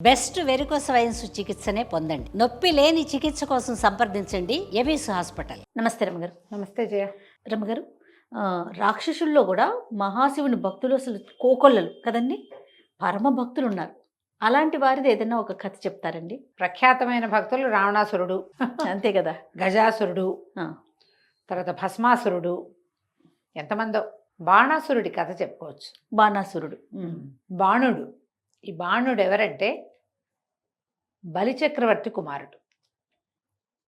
Best varicose wines చికిత్సనే పొందండి. నొప్పి లేని చికిత్స కోసం సంప్రదించండి ఎవిస్ హాస్పిటల్. నమస్తే రమ్మగారు. నమస్తే జయ. రమ్మగారు, రాక్షసుల్లో కూడా మహాశివుని భక్తులు అసలు కోకొల్లలు కదండి, పరమ భక్తులు ఉన్నారు. అలాంటి వారిది ఏదైనా ఒక కథ చెప్తారండి? ప్రఖ్యాతమైన భక్తులు రావణాసురుడు, అంతే కదా, గజాసురుడు, ఆ, తర్వాత భస్మాసురుడు, ఎంతమందో. బాణాసురుడి కథ చెప్పుకోవచ్చు. బాణాసురుడు. బాణుడు. ఈ బాణుడు ఎవరంటే బలి చక్రవర్తి కుమారుడు.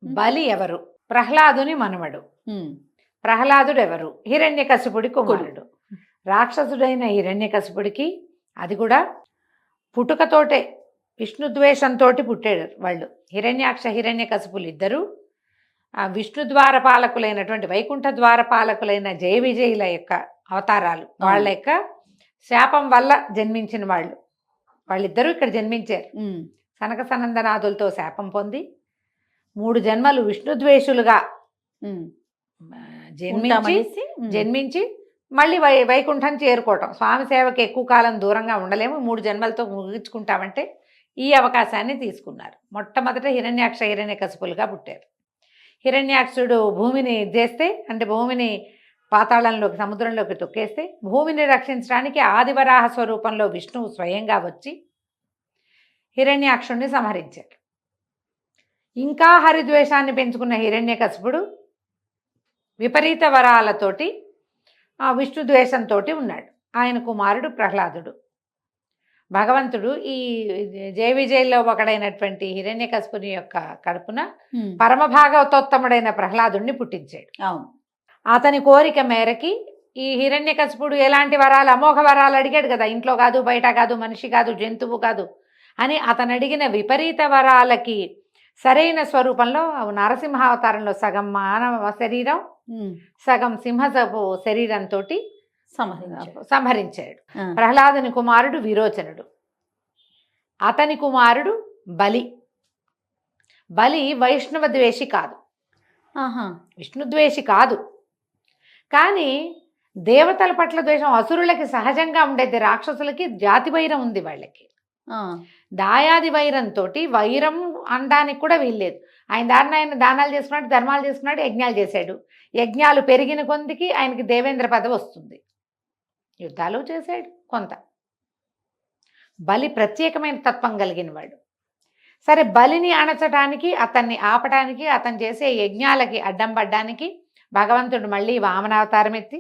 బలి ఎవరు? ప్రహ్లాదుని మనవడు. ప్రహ్లాదుడు ఎవరు? హిరణ్యకశిపుడి కుమారుడు. రాక్షసుడైన హిరణ్యకశిపుడికి అది కూడా పుట్టుకతోటే విష్ణుద్వేషంతో పుట్టాడు వాళ్ళు. హిరణ్యాక్ష హిరణ్యకశిపులు ఇద్దరు ఆ విష్ణు ద్వారపాలకులైనటువంటి వైకుంఠ ద్వారపాలకులైన జయ విజయుల యొక్క అవతారాలు. వాళ్ళ యొక్క శాపం వల్ల జన్మించిన వాళ్ళు. వాళ్ళిద్దరూ ఇక్కడ జన్మించారు. సనక సనందనాథులతో శాపం పొంది 3 జన్మలు విష్ణుద్వేషులుగా జన్మించి మళ్ళీ వైకుంఠం చేరుకోవటం. స్వామి సేవకి ఎక్కువ కాలం దూరంగా ఉండలేము, 3 జన్మలతో ముగించుకుంటామంటే ఈ అవకాశాన్ని తీసుకున్నారు. మొట్టమొదట హిరణ్యాక్ష హిరణ్యకశిపులుగా పుట్టారు. హిరణ్యాక్షుడు భూమిని చేస్తే, అంటే భూమిని పాతాళంలోకి సముద్రంలోకి తొక్కేస్తే, భూమిని రక్షించడానికి ఆదివరాహ స్వరూపంలో విష్ణువు స్వయంగా వచ్చి హిరణ్యాక్షుణ్ణి సంహరించారు. ఇంకా హరిద్వేషాన్ని పెంచుకున్న హిరణ్యకశిపుడు విపరీత వరాలతోటి విష్ణుద్వేషంతో ఉన్నాడు. ఆయన కుమారుడు ప్రహ్లాదుడు. భగవంతుడు ఈ జయ విజయంలో ఒకడైనటువంటి హిరణ్యకశిపుని యొక్క కడుపున పరమభాగవతోత్తముడైన ప్రహ్లాదుడిని పుట్టించాడు. అవును. అతని కోరిక మేరకి ఈ హిరణ్యకశిపుడు ఎలాంటి వరాలు, అమోఘ వరాలు అడిగాడు కదా. ఇంట్లో కాదు, బయట కాదు, మనిషి కాదు, జంతువు కాదు అని అతను అడిగిన విపరీత వరాలకి సరైన స్వరూపంలో నరసింహావతారంలో సగం మానవ శరీరం, సగం సింహపు శరీరంతో సంహరించాడు. ప్రహ్లాదుని కుమారుడు విరోచనుడు. అతని కుమారుడు బలి. బలి వైష్ణవ ద్వేషి కాదు, విష్ణుద్వేషి కాదు. కానీ దేవతల పట్ల ద్వేషం అసురులకి సహజంగా ఉండేది. రాక్షసులకి జాతి వైరం ఉంది వాళ్ళకి. దాయాది వైరంతో వైరం అనడానికి కూడా వీల్లేదు. ఆయన దారిని ఆయన దానాలు చేసుకున్నాడు, ధర్మాలు చేసుకున్నాడు, యజ్ఞాలు చేశాడు. యజ్ఞాలు పెరిగిన కొందికి ఆయనకి దేవేంద్ర పదవి వస్తుంది. యుద్ధాలు చేశాడు కొంత. బలి ప్రత్యేకమైన తత్వం కలిగిన వాడు. సరే, బలిని అణచడానికి, అతన్ని ఆపడానికి, అతను చేసే యజ్ఞాలకి అడ్డం పడ్డానికి భగవంతుడు మళ్ళీ వామనావతారం ఎత్తి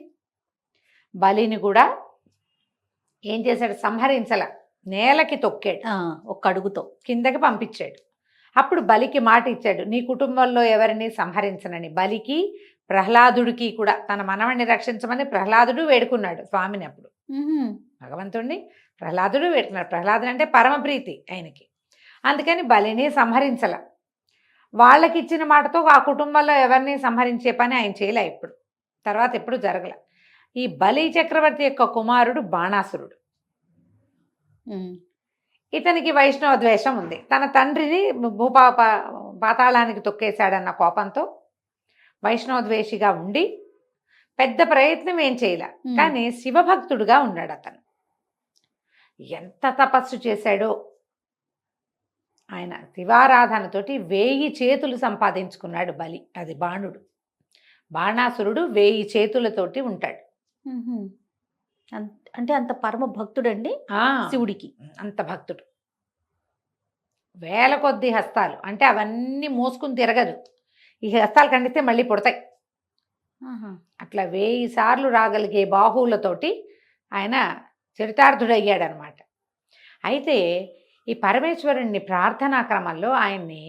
బలిని కూడా ఏం చేశాడు? సంహరించల, నేలకి తొక్కాడు. ఒక్క అడుగుతో కిందకి పంపించాడు. అప్పుడు బలికి మాట ఇచ్చాడు, నీ కుటుంబంలో ఎవరిని సంహరించనని. బలికి ప్రహ్లాదుడికి కూడా తన మనవణ్ణి రక్షించమని ప్రహ్లాదుడు వేడుకున్నాడు స్వామిని. అప్పుడు భగవంతుడిని ప్రహ్లాదుడు వేడుకున్నాడు. ప్రహ్లాదుడు అంటే పరమప్రీతి ఆయనకి. అందుకని బలిని సంహరించల. వాళ్ళకి ఇచ్చిన మాటతో ఆ కుటుంబంలో ఎవరిని సంహరించే పని ఆయన చేయలే. ఇప్పుడు తర్వాత ఎప్పుడు జరగల. ఈ బలి చక్రవర్తి యొక్క కుమారుడు బాణాసురుడు. ఇతనికి వైష్ణవ ద్వేషం ఉంది. తన తండ్రిని పాతాళానికి తొక్కేశాడన్న కోపంతో వైష్ణవ ద్వేషిగా ఉండి పెద్ద ప్రయత్నం ఏం చేయలే. కానీ శివభక్తుడుగా ఉన్నాడు అతను. ఎంత తపస్సు చేశాడో ఆయన. శివారాధనతోటి 1000 చేతులు సంపాదించుకున్నాడు బలి. అది బాణుడు. బాణాసురుడు 1000 చేతులతోటి ఉంటాడు. అంటే అంత పరమ భక్తుడండి శివుడికి. అంత భక్తుడు. 1000 కొద్ది హస్తాలు, అంటే అవన్నీ మోసుకుని తిరగదు. ఈ హస్తాలు ఖండితే మళ్ళీ పుడతాయి. అట్లా 1000 సార్లు రాగలిగే బాహువులతోటి ఆయన చరితార్థుడయ్యాడనమాట. అయితే ఈ పరమేశ్వరుణ్ణి ప్రార్థనా క్రమంలో ఆయన్ని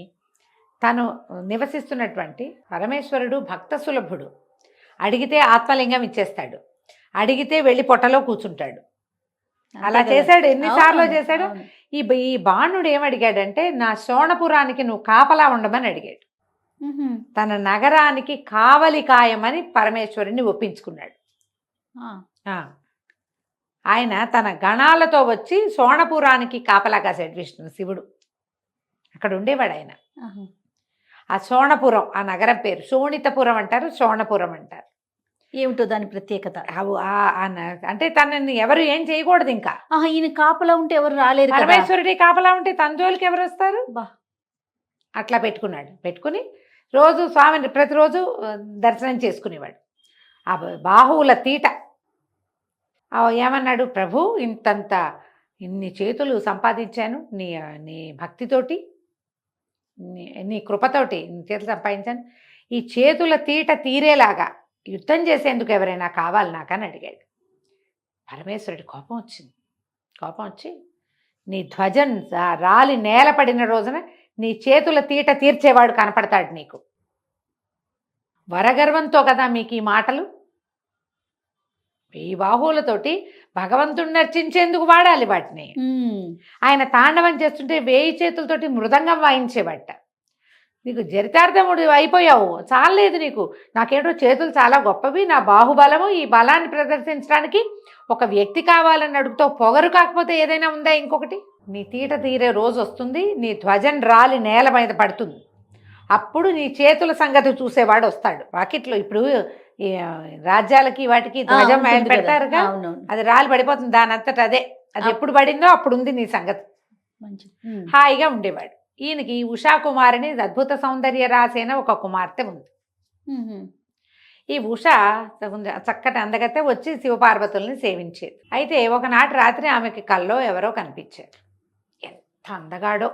తను నివసిస్తున్నటువంటి పరమేశ్వరుడు భక్త సులభుడు. అడిగితే ఆత్మలింగం ఇచ్చేస్తాడు, అడిగితే వెళ్ళి పొట్టలో కూర్చుంటాడు. అలా చేశాడు. ఎన్నిసార్లు చేశాడు. ఈ బాణుడు ఏమడిగాడంటే, నా శోణపురానికి నువ్వు కాపలా ఉండమని అడిగాడు. తన నగరానికి కావలి కాయమని పరమేశ్వరుని ఒప్పించుకున్నాడు. ఆయన తన గణాలతో వచ్చి శోణపురానికి కాపలా కాశాడు శివుడు. అక్కడ ఉండేవాడు ఆయన. ఆ శోణపురం, ఆ నగరం పేరు శోణితపురం అంటారు, శోణపురం అంటారు. ఏమిటో దాని ప్రత్యేకత? అంటే తనని ఎవరు ఏం చేయకూడదు ఇంకా. ఆహా! ఈయన కాపలా ఉంటే ఎవరు రాలేరు కదా! పరమేశ్వరుడి కాపలా ఉంటే తన జోలికి ఎవరు వస్తారు? అబ్బా! అట్లా పెట్టుకున్నాడు. పెట్టుకుని రోజు స్వామిని ప్రతిరోజు దర్శనం చేసుకునేవాడు. ఆ బాహువుల తీట ఏమన్నాడు, ప్రభు ఇన్ని చేతులు సంపాదించాను నీ నీ భక్తితోటి, నీ కృపతోటి నీ చేతులు సంపాదించాను, ఈ చేతుల తీట తీరేలాగా యుద్ధం చేసేందుకు ఎవరైనా కావాలి నాకని అడిగాడు. పరమేశ్వరుడి కోపం వచ్చింది. కోపం వచ్చి నీ ధ్వజం రాలి నేల పడిన రోజున నీ చేతుల తీట తీర్చేవాడు కనపడతాడు నీకు. వరగర్వంతో కదా మీకు ఈ మాటలు? ఈ బాహువులతోటి భగవంతుడిని అర్చించేందుకు వాడాలి వాటిని. ఆయన తాండవం చేస్తుంటే 1000 చేతులతోటి మృదంగం వాయించేవాట. నీకు చరితార్థముడు అయిపోయావు, చాలేదు నీకు. నాకేంటో చేతులు చాలా గొప్పవి, నా బాహుబలము, ఈ బలాన్ని ప్రదర్శించడానికి ఒక వ్యక్తి కావాలని అడుగుతావు. పొగరు కాకపోతే ఏదైనా ఉందా ఇంకొకటి? నీ తీట తీరే రోజు వస్తుంది, నీ ధ్వజం రాలి నేల మీద పడుతుంది. అప్పుడు నీ చేతుల సంగతి చూసేవాడు వస్తాడు. వాకిట్లో ఇప్పుడు ఈ రాజ్యాలకి వాటికి ధ్వజం పెడతారుగా, అది రాలి పడిపోతుంది దాని అంతటా అదే. అది ఎప్పుడు పడిందో అప్పుడు ఉంది నీ సంగతి. హాయిగా ఉండేవాడు. ఈయనకి ఉషా కుమారిని అద్భుత సౌందర్య రాసేన ఒక కుమార్తె ఉంది. ఈ ఉష చక్కటి అందగతే వచ్చి శివపార్వతుల్ని సేవించేది. అయితే ఒకనాటి రాత్రి ఆమెకి కల్లో ఎవరో కనిపించారు. ఎంత అందగాడో!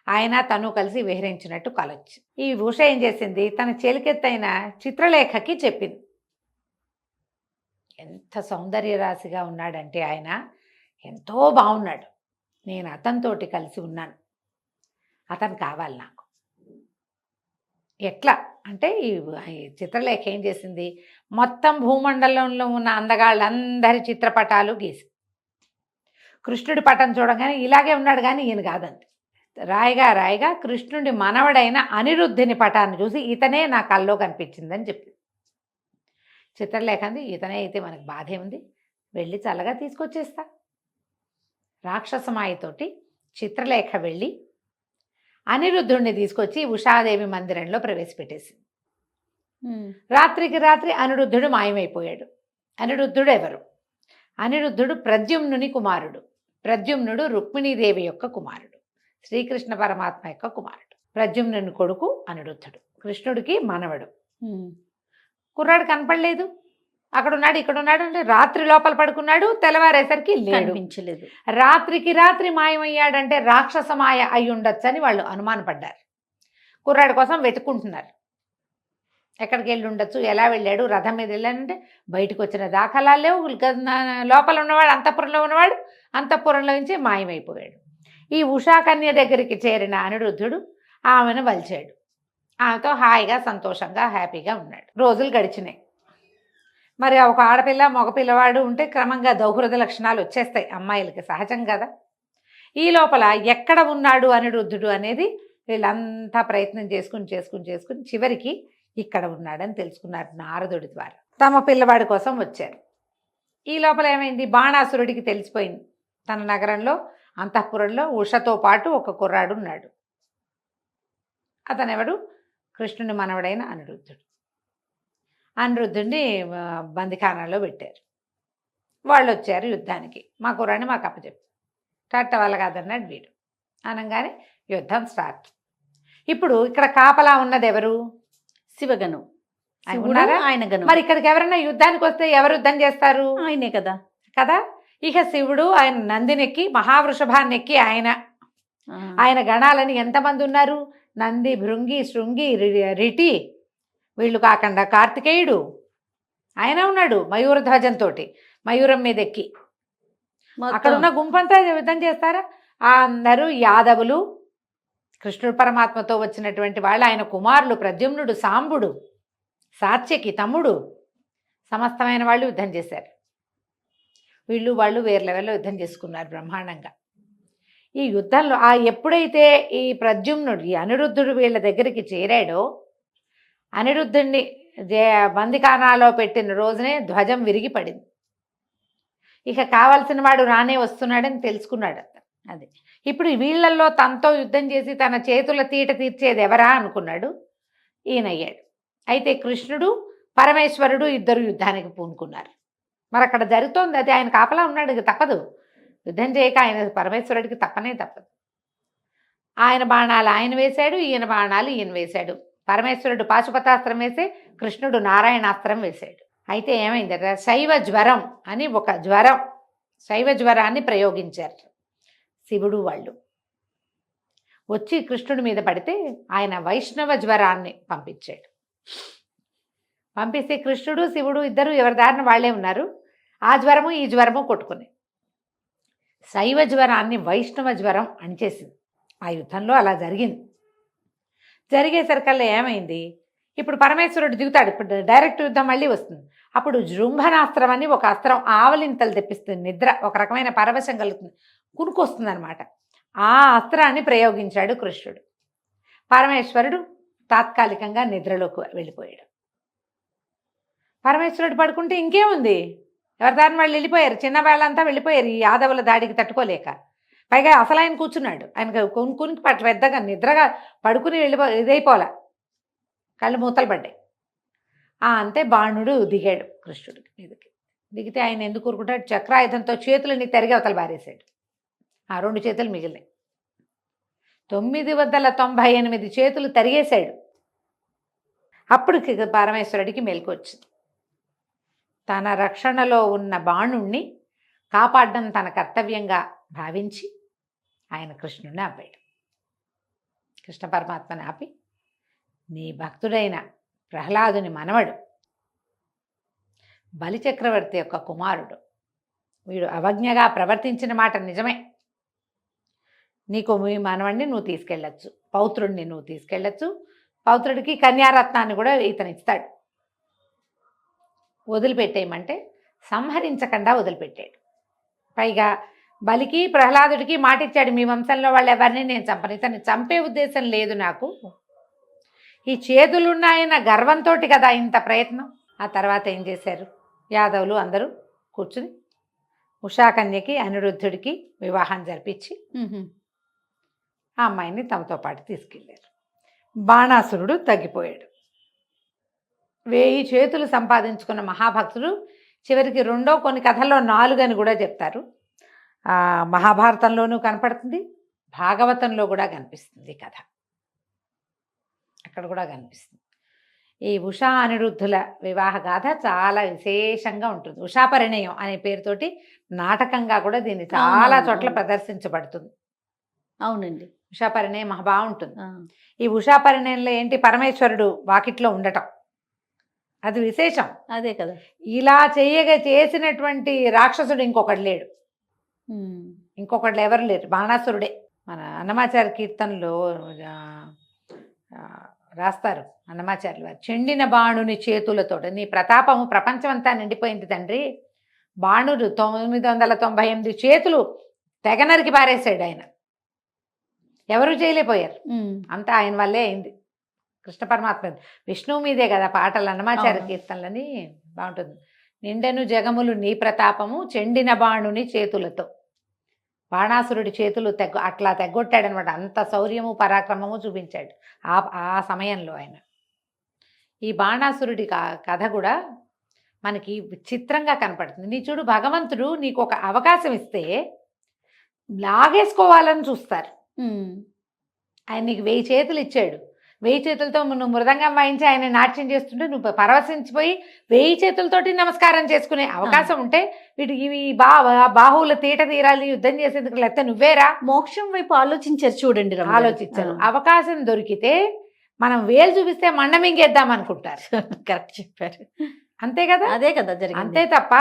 ఆయన తను కలిసి విహరించినట్టు కలొచ్చి ఈ ఉష ఏం చేసింది, తన చెలికెత్తైన చిత్రలేఖకి చెప్పింది. ఎంత సౌందర్య రాశిగా ఉన్నాడంటే ఆయన, ఎంతో బాగున్నాడు, నేను అతనితోటి కలిసి ఉన్నాను, అతను కావాలి నాకు. ఎట్లా అంటే ఈ చిత్రలేఖ ఏం చేసింది, మొత్తం భూమండలంలో ఉన్న అందగాళ్ళందరి చిత్రపటాలు గీసి, కృష్ణుడి పటం చూడగానే ఇలాగే ఉన్నాడు కానీ ఈయన కాదండి. రాయిగా రాయిగా కృష్ణుడి మనవడైన అనిరుద్ధుని పటాన్ని చూసి ఇతనే నా కల్లో కనిపించిందని చెప్పింది. చిత్రలేఖ అంది, ఇతనే అయితే మనకు బాధే ఉంది, వెళ్ళి చల్లగా తీసుకొచ్చేస్తా. రాక్షసమాయతోటి చిత్రలేఖ వెళ్ళి అనిరుద్ధుడిని తీసుకొచ్చి ఉషాదేవి మందిరంలో ప్రవేశపెట్టేసింది. రాత్రికి రాత్రి అనిరుద్ధుడు మాయమైపోయాడు. అనిరుద్ధుడు ఎవరు? అనిరుద్ధుడు ప్రద్యుమ్నుని కుమారుడు. ప్రద్యుమ్నుడు రుక్మిణీదేవి యొక్క కుమారుడు, శ్రీకృష్ణ పరమాత్మ యొక్క కుమారుడు. ప్రద్యుమ్నుని కొడుకు అనిరుద్ధుడు, కృష్ణుడికి మనవడు. కుర్రాడు కనపడలేదు, అక్కడున్నాడు ఇక్కడున్నాడు అంటే రాత్రి లోపల పడుకున్నాడు, తెల్లవారేసరికి కనిపించలేదు. రాత్రికి రాత్రి మాయమయ్యాడంటే రాక్షస మాయ అయి ఉండొచ్చని వాళ్ళు అనుమానపడ్డారు. కుర్రాడి కోసం వెతుక్కుంటున్నారు. ఎక్కడికి వెళ్ళి ఉండొచ్చు, ఎలా వెళ్ళాడు, రథం మీద వెళ్ళాడంటే బయటకు వచ్చిన దాఖలాలు లేవు. లోపల ఉన్నవాడు, అంతఃపురంలో ఉన్నవాడు అంతఃపురంలో నుంచి మాయమైపోయాడు. ఈ ఉషాకన్య దగ్గరికి చేరిన అనిరుద్ధుడు ఆమెను వలిచాడు. ఆమెతో హాయిగా సంతోషంగా హ్యాపీగా ఉన్నాడు. రోజులు గడిచినాయి. మరి ఒక ఆడపిల్ల మగ పిల్లవాడు ఉంటే క్రమంగా దౌహృద లక్షణాలు వచ్చేస్తాయి అమ్మాయిలకి, సహజం కదా. ఈ లోపల ఎక్కడ ఉన్నాడు అనిరుద్ధుడు అనేది వీళ్ళంతా ప్రయత్నం చేసుకుని చివరికి ఇక్కడ ఉన్నాడని తెలుసుకున్నారు నారదుడి ద్వారా. తమ పిల్లవాడి కోసం వచ్చారు. ఈ లోపల ఏమైంది, బాణాసురుడికి తెలిసిపోయింది తన నగరంలో అంతఃపురంలో ఉషతో పాటు ఒక కుర్రాడు ఉన్నాడు. అతనెవడు? కృష్ణుని మనవడైన అనిరుద్ధుడు. అనిరుద్ధుడిని బందిఖానాలో పెట్టారు. వాళ్ళు వచ్చారు యుద్ధానికి. మా కుర్రాడిని మాకు అప్పచెప్పు. కట్ట వల్ల కాదన్నాడు వీడు. అనగానే యుద్ధం స్టార్ట్. ఇప్పుడు ఇక్కడ కాపలా ఉన్నది ఎవరు? శివగణం. ఆయన గణం. మరి ఇక్కడికి ఎవరైనా యుద్ధానికి వస్తే ఎవరు యుద్ధం చేస్తారు? ఆయనే కదా. కదా. ఇక శివుడు ఆయన నందినెక్కి మహావృషభాన్నెక్కి ఆయన గణాలని ఎంతమంది ఉన్నారు? నంది, భృంగి, శృంగి, రిటి, వీళ్ళు కాకుండా కార్తికేయుడు ఆయన ఉన్నాడు మయూర ధ్వజంతో, మయూరం మీద ఎక్కి. అక్కడ ఉన్న గుంపంతా యుద్ధం చేస్తారా? అందరూ యాదవులు, కృష్ణుడు పరమాత్మతో వచ్చినటువంటి వాళ్ళు, ఆయన కుమారులు ప్రద్యుమ్నుడు, సాంబుడు, సాత్యకి తమ్ముడు, సమస్తమైన వాళ్ళు యుద్ధం చేశారు. వీళ్ళు వాళ్ళు వేరే లెవెల్లో యుద్ధం చేసుకున్నారు బ్రహ్మాండంగా. ఈ యుద్ధంలో ఎప్పుడైతే ఈ ప్రద్యుమ్నుడు, ఈ అనిరుద్ధుడు వీళ్ళ దగ్గరికి చేరాడో, అనిరుద్ధుడిని బందిఖానాలో పెట్టిన రోజునే ధ్వజం విరిగి పడింది. ఇక కావలసిన వాడు రానే వస్తున్నాడని తెలుసుకున్నాడు. అది ఇప్పుడు వీళ్ళల్లో తనతో యుద్ధం చేసి తన చేతుల తీట తీర్చేది ఎవరా అనుకున్నాడు. ఈయనయ్యాడు. అయితే కృష్ణుడు పరమేశ్వరుడు ఇద్దరు యుద్ధానికి పూనుకున్నారు. మరి అక్కడ జరుగుతోంది అది, ఆయన కాపలా ఉన్నాడు, ఇక తప్పదు. యుద్ధం చేయక ఆయన పరమేశ్వరుడికి తప్పదు. ఆయన బాణాలు ఆయన వేశాడు, ఈయన బాణాలు ఈయన వేశాడు. పరమేశ్వరుడు పాశుపతాస్త్రం వేసే, కృష్ణుడు నారాయణాస్త్రం వేశాడు. అయితే ఏమైందట, శైవ జ్వరం అని ఒక జ్వరం, శైవ జ్వరాన్ని ప్రయోగించారు శివుడు వాళ్ళు. వచ్చి కృష్ణుడి మీద పడితే ఆయన వైష్ణవ జ్వరాన్ని పంపించాడు. పంపిస్తే కృష్ణుడు శివుడు ఇద్దరు ఎవరి దారిన వాళ్ళే ఉన్నారు. ఆ జ్వరము ఈ జ్వరము కొట్టుకుని శైవ జ్వరాన్ని వైష్ణవ జ్వరం అణిచేసింది. ఆ యుద్ధంలో అలా జరిగింది. జరిగేసరికల్లా ఏమైంది, ఇప్పుడు పరమేశ్వరుడు దిగుతాడు. ఇప్పుడు డైరెక్ట్ యుద్ధం మళ్ళీ వస్తుంది. అప్పుడు జృంభనాస్త్రం అని ఒక అస్త్రం ఆవలింతలు తెప్పిస్తుంది. నిద్ర, ఒక రకమైన పరవశం కలుగుతుంది, కునుకొస్తుంది అనమాట. ఆ అస్త్రాన్ని ప్రయోగించాడు కృష్ణుడు. పరమేశ్వరుడు తాత్కాలికంగా నిద్రలోకి వెళ్ళిపోయాడు. పరమేశ్వరుడు పడుకుంటే ఇంకేముంది, ఎవరి దారిని వాళ్ళు వెళ్ళిపోయారు. చిన్న వాళ్ళంతా వెళ్ళిపోయారు ఈ యాదవుల దాడికి తట్టుకోలేక. పైగా అసలు ఆయన కూర్చున్నాడు, ఆయనకు కొనుక్కునికి పెద్దగా నిద్రగా పడుకుని ఇదైపోలే, కళ్ళు మూతలు పడ్డాయి. అంతే బాణుడు దిగాడు కృష్ణుడికి మీదకి. దిగితే ఆయన ఎందుకు ఊరుకుంటాడు, చక్రాయుధంతో చేతులని తరిగి అవతల బారేశాడు. ఆ 2 చేతులు మిగిలినాయి. 998 చేతులు తరిగేశాడు. అప్పుడు పరమేశ్వరుడికి మెలకు వచ్చింది. తన రక్షణలో ఉన్న బాణుణ్ణి కాపాడడం తన కర్తవ్యంగా భావించి ఆయన కృష్ణుడిని ఆపాడు. కృష్ణ పరమాత్మని ఆపి, నీ భక్తుడైన ప్రహ్లాదుని మనవడు, బలిచక్రవర్తి యొక్క కుమారుడు, వీడు అవజ్ఞగా ప్రవర్తించిన మాట నిజమే. నీకు మీ మనవడిని నువ్వు తీసుకెళ్ళచ్చు, పౌత్రుడిని నువ్వు తీసుకెళ్ళచ్చు, పౌత్రుడికి కన్యారత్నాన్ని కూడా ఇతను ఇస్తాడు. వదిలిపెట్టేయమంటే సంహరించకుండా వదిలిపెట్టాడు. పైగా బలికి ప్రహ్లాదుడికి మాట ఇచ్చాడు, మీ వంశంలో వాళ్ళు ఎవరిని నేను చంపను, ఇతన్ని చంపే ఉద్దేశం లేదు నాకు, ఈ చేతులున్నాయన్న గర్వంతో కదా ఇంత ప్రయత్నం. ఆ తర్వాత ఏం చేశారు, యాదవులు అందరూ కూర్చుని ఉషాకన్యకి అనిరుద్ధుడికి వివాహం జరిపించి ఆ అమ్మాయిని తమతో పాటు తీసుకెళ్ళారు. బాణాసురుడు తగ్గిపోయాడు. 1000 చేతులు సంపాదించుకున్న మహాభక్తుడు చివరికి రెండో, కొన్ని కథల్లో 4 అని కూడా చెప్తారు. మహాభారతంలోనూ కనపడుతుంది, భాగవతంలో కూడా కనిపిస్తుంది కథ, అక్కడ కూడా కనిపిస్తుంది. ఈ ఉషా అనిరుద్ధుల వివాహ గాథ చాలా విశేషంగా ఉంటుంది. ఉషా పరిణయం అనే పేరుతోటి నాటకంగా కూడా దీన్ని చాలా చోట్ల ప్రదర్శించబడుతుంది. అవునండి, ఉషా పరిణయం మహా బాగుంటుంది. ఈ ఉషా పరిణయంలో ఏంటి, పరమేశ్వరుడు వాకిట్లో ఉండటం, అది విశేషం. అదే కదా, ఇలా చేసినటువంటి రాక్షసుడు ఇంకొకడు లేడు, ఇంకొకళ్ళు ఎవరు లేరు, బాణాసురుడే. మన అన్నమాచార్య కీర్తనలో రాస్తారు అన్నమాచార్యులు వారు, చెండిన బాణుని చేతులతో నీ ప్రతాపము ప్రపంచమంతా నిండిపోయింది తండ్రి. బాణుడు 998 చేతులు తెగనరికి పారేశాడు ఆయన, ఎవరు చేయలేకపోయారు, అంతా ఆయన వల్లే అయింది. కృష్ణ పరమాత్మ, విష్ణువు మీదే కదా పాటలు అన్నమాచార్య కీర్తనలని బాగుంటుంది. నిండెను జగములు నీ ప్రతాపము చెండిన బాణుని చేతులతో. బాణాసురుడి చేతులు అట్లా తెగ్గొట్టాడనమాట. అంత శౌర్యము పరాక్రమము చూపించాడు ఆ సమయంలో ఆయన. ఈ బాణాసురుడి కథ కూడా మనకి విచిత్రంగా కనపడుతుంది. నీ చూడు, భగవంతుడు నీకు ఒక అవకాశం ఇస్తే లాగేసుకోవాలని చూస్తారు. ఆయన నీకు 1000 చేతులు ఇచ్చాడు, 1000 చేతులతో నువ్వు మృదంగం వాయించి ఆయన నాట్యం చేస్తుంటే నువ్వు పరవశించిపోయి 1000 చేతులతోటి నమస్కారం చేసుకునే అవకాశం ఉంటే వీటికి బాహువుల తీట తీరాలి యుద్ధం చేసేందుకు, లేకపోతే నువ్వేరా మోక్షం వైపు ఆలోచించారు. చూడండి, ఆలోచించారు. అవకాశం దొరికితే మనం వేలు చూపిస్తే మండమింగేద్దాం అనుకుంటారు. కరెక్ట్ చెప్పారు, అంతే కదా, అదే కదా జరిగింది. అంతే తప్ప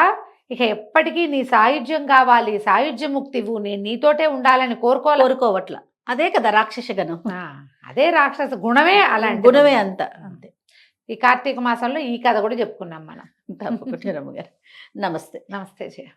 ఇక ఎప్పటికీ నీ సాయుధ్యం కావాలి, సాయుధ్య ముక్తివు, నేను నీతోటే ఉండాలని కోరుకోవట్ల. అదే కదా రాక్షస గణం, అదే రాక్షస గుణమే, అలాంటి గుణమే అంత. అంతే. ఈ కార్తీక మాసంలో ఈ కథ కూడా చెప్పుకున్నాం మనం. తప్పకుండా రమ్మగారు. నమస్తే. నమస్తే జయ.